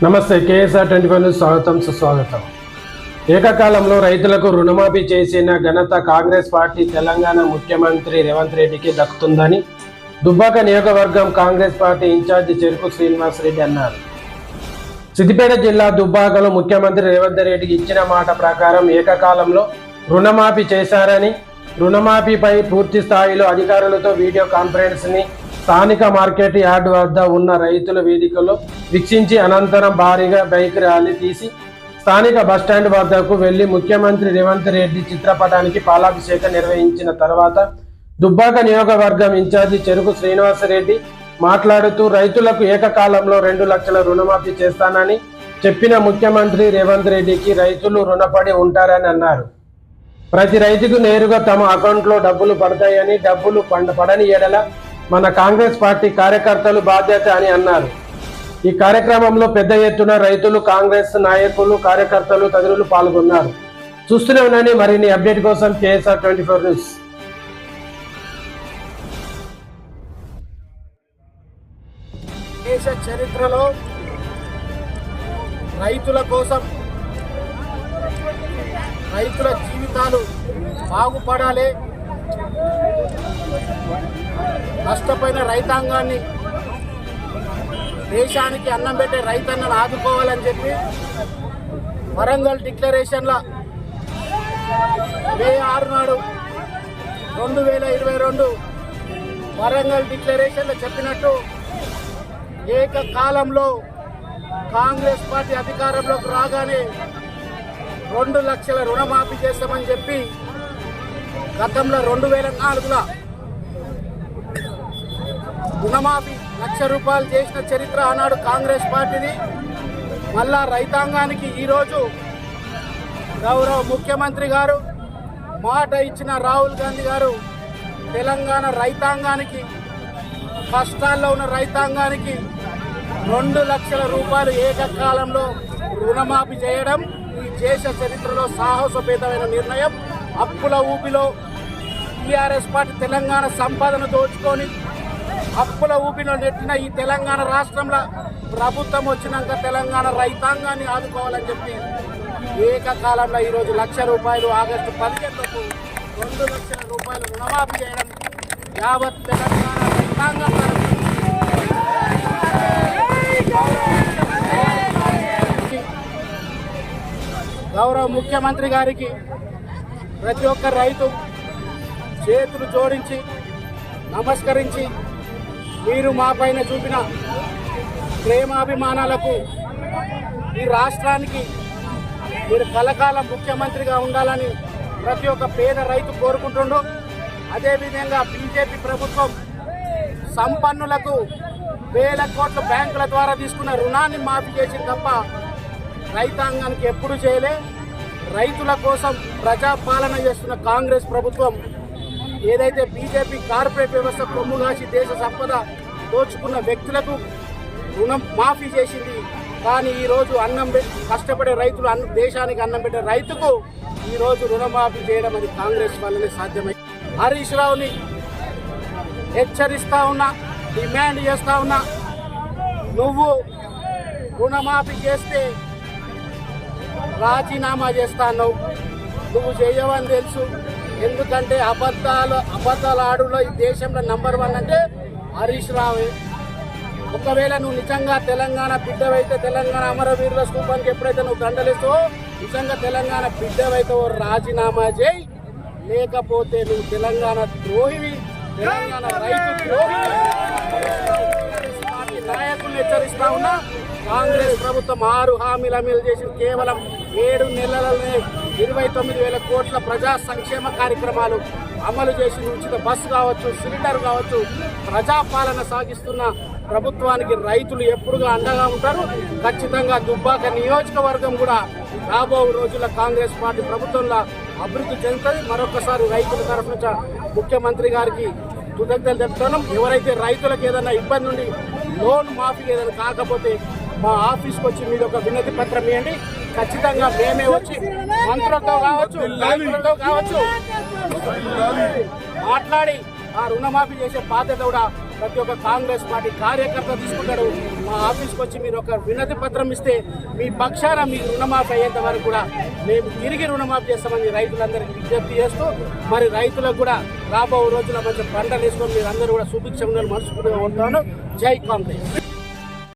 నమస్తే KSR 25 news స్వాగతం సుస్వాగతం. ఏకకాలంలో రైతులకు రుణమాఫీ చేసిన ఘనత కాంగ్రెస్ పార్టీ తెలంగాణ ముఖ్యమంత్రి రేవంత్ రెడ్డికి దక్కుతుందని దుబ్బాక నియోజకవర్గం కాంగ్రెస్ పార్టీ ఇన్ఛార్జి చెరుకు శ్రీనివాస్ రెడ్డి అన్నారు. సిద్దిపేట జిల్లా దుబ్బాకలో ముఖ్యమంత్రి రేవంత్ రెడ్డికి ఇచ్చిన మాట ప్రకారం ఏకకాలంలో రుణమాఫీ చేశారని, రుణమాఫీపై పూర్తి స్థాయిలో అధికారులతో వీడియో కాన్ఫరెన్స్ని స్థానిక మార్కెట్ యార్డ్ వద్ద ఉన్న రైతుల వేదికలో వీక్షించి అనంతరం భారీగా బైక్ ర్యాలీ తీసి స్థానిక బస్టాండ్ వద్దకు వెళ్లి ముఖ్యమంత్రి రేవంత్ రెడ్డి చిత్రపటానికి పాలాభిషేకం నిర్వహించిన తర్వాత దుబ్బాక నియోజకవర్గం ఇన్ఛార్జి చెరుకు శ్రీనివాసరెడ్డి మాట్లాడుతూ రైతులకు ఏకకాలంలో 2 లక్షల రుణమాఫీ చేస్తానని చెప్పిన ముఖ్యమంత్రి రేవంత్ రెడ్డికి రైతులు రుణపడి ఉంటారని అన్నారు. ప్రతి రైతుకు నేరుగా తమ అకౌంట్లో డబ్బులు పడతాయని, డబ్బులు పడని ఎడల మన కాంగ్రెస్ పార్టీ కార్యకర్తలు బాధ్యత అని అన్నారు. ఈ కార్యక్రమంలో పెద్ద ఎత్తున రైతులు, కాంగ్రెస్ నాయకులు, కార్యకర్తలు తదితరులు పాల్గొన్నారు. చూస్తూనే ఉండండి మరిన్ని అప్డేట్ కోసం కేఎస్ఆర్ 24 న్యూస్. దేశ చరిత్రలో రైతుల కోసం, రైతుల జీవితాలు బాగుపడాలి, నష్టపోయిన రైతాంగాన్ని, దేశానికి అన్నం పెట్టే రైతన్నను ఆదుకోవాలని చెప్పి వరంగల్ డిక్లరేషన్ల మే 6 నాడు 2022 వరంగల్ డిక్లరేషన్లో చెప్పినట్టు ఏకకాలంలో కాంగ్రెస్ పార్టీ అధికారంలోకి రాగానే 2 లక్షల రుణమాఫీ చేస్తామని చెప్పి గతంలో 2004లో రుణమాఫీ ₹1,00,000 చేసిన చరిత్ర ఆనాడు కాంగ్రెస్ పార్టీని. మళ్ళా రైతాంగానికి ఈరోజు గౌరవ ముఖ్యమంత్రి గారు మాట ఇచ్చిన రాహుల్ గాంధీ గారు తెలంగాణ రైతాంగానికి, కష్టాల్లో ఉన్న రైతాంగానికి 2 లక్షల రూపాయలు ఏకకాలంలో రుణమాఫీ చేయడం ఈ దేశ చరిత్రలో సాహసోపేతమైన నిర్ణయం. అప్పుల ఊపిలో టీఆర్ఎస్ పార్టీ తెలంగాణ సంపదను దోచుకొని అప్పుల ఊపిలో నెట్టిన ఈ తెలంగాణ రాష్ట్రంలో ప్రభుత్వం వచ్చినాక తెలంగాణ రైతాంగాన్ని ఆదుకోవాలని చెప్పి ఏకకాలంలో ఈరోజు ₹1,00,000 ఆగస్టు 15కు 2 లక్షల రూపాయలు రుణమాఫీ చేయడం యావత్ తెలంగాణ రైతాంగం గౌరవ ముఖ్యమంత్రి గారికి ప్రతి ఒక్క రైతు చేతులు జోడించి నమస్కరించి, మీరు మా పైన చూపిన ప్రేమాభిమానాలకు ఈ రాష్ట్రానికి మీరు కలకాలం ముఖ్యమంత్రిగా ఉండాలని ప్రతి ఒక్క పేద రైతు కోరుకుంటుండు. అదేవిధంగా బీజేపీ ప్రభుత్వం సంపన్నులకు వేల కోట్ల బ్యాంకుల ద్వారా తీసుకున్న రుణాన్ని మాఫీ చేసింది తప్ప రైతాంగానికి ఎప్పుడు చేయలే. రైతుల కోసం ప్రజాపాలన చేస్తున్న కాంగ్రెస్ ప్రభుత్వం ఏదైతే బీజేపీ కార్పొరేట్ వ్యవస్థ కొమ్ముగాసి దేశ సంపద దోచుకున్న వ్యక్తులకు రుణం మాఫీ చేసింది. కానీ ఈరోజు కష్టపడే రైతులు, దేశానికి అన్నం పెట్టే రైతుకు ఈరోజు రుణమాఫీ చేయడం అది కాంగ్రెస్ వల్లనే సాధ్యమైంది. హరీష్ రావుని హెచ్చరిస్తా ఉన్నా, డిమాండ్ చేస్తా ఉన్నా, నువ్వు రుణమాఫీ చేస్తే రాజీనామా చేస్తాను. నువ్వు చేయవని తెలుసు. ఎందుకంటే అబద్ధాల ఆడులో ఈ దేశంలో నంబర్ 1 అంటే హరీష్ రావే. ఒకవేళ నువ్వు నిజంగా తెలంగాణ బిడ్డవైతే, తెలంగాణ అమరవీరుల స్థూపానికి ఎప్పుడైతే నువ్వు దండలేస్తావో, నిజంగా తెలంగాణ బిడ్డవైతే రాజీనామా చేయి. లేకపోతే నువ్వు తెలంగాణ ద్రోహివి, తెలంగాణ రైతు ద్రోహివి. నాయకులను హెచ్చరిస్తా ఉన్నా. కాంగ్రెస్ ప్రభుత్వం 6 హామీలు అమలు చేసి కేవలం 7 నెలలనే 29,000 కోట్ల ప్రజా సంక్షేమ కార్యక్రమాలు అమలు చేసి ఉచిత బస్సు కావచ్చు, సిలిండర్ కావచ్చు, ప్రజాపాలన సాగిస్తున్న ప్రభుత్వానికి రైతులు ఎప్పుడుగా అండగా ఉంటారు. ఖచ్చితంగా దుబ్బాక నియోజకవర్గం కూడా రాబో రోజుల్లో కాంగ్రెస్ పార్టీ ప్రభుత్వంలో అభివృద్ధి చెందుతుంది. మరొకసారి రైతుల తరఫున ముఖ్యమంత్రి గారికి కృతజ్ఞతలు చెప్తున్నాం. ఎవరైతే రైతులకు ఏదైనా ఇబ్బంది ఉండి లోన్ మాఫీ ఏదైనా కాకపోతే మా ఆఫీస్కి వచ్చి మీరు ఒక వినతి పత్రం ఇవ్వండి. ఖచ్చితంగా మేమే వచ్చి మంత్రులతో కావచ్చు, నాయకులతో కావచ్చు మాట్లాడి ఆ రుణమాఫీ చేసే బాధ్యత కూడా ప్రతి ఒక్క కాంగ్రెస్ పార్టీ కార్యకర్త తీసుకుంటాడు. మా ఆఫీస్కి వచ్చి మీరు ఒక వినతి పత్రం ఇస్తే మీ పక్షాన మీ రుణమాఫీ అయ్యేంత వరకు కూడా మేము తిరిగి రుణమాఫీ చేస్తామని రైతులందరికీ విజ్ఞప్తి చేస్తూ మరి రైతులకు కూడా రాబో రోజుల మంచి పంటలు వేసుకొని మీరు అందరూ కూడా సుభిక్షంగా మనస్ఫూర్తిగా ఉంటాను. జై కాంగ్రెస్.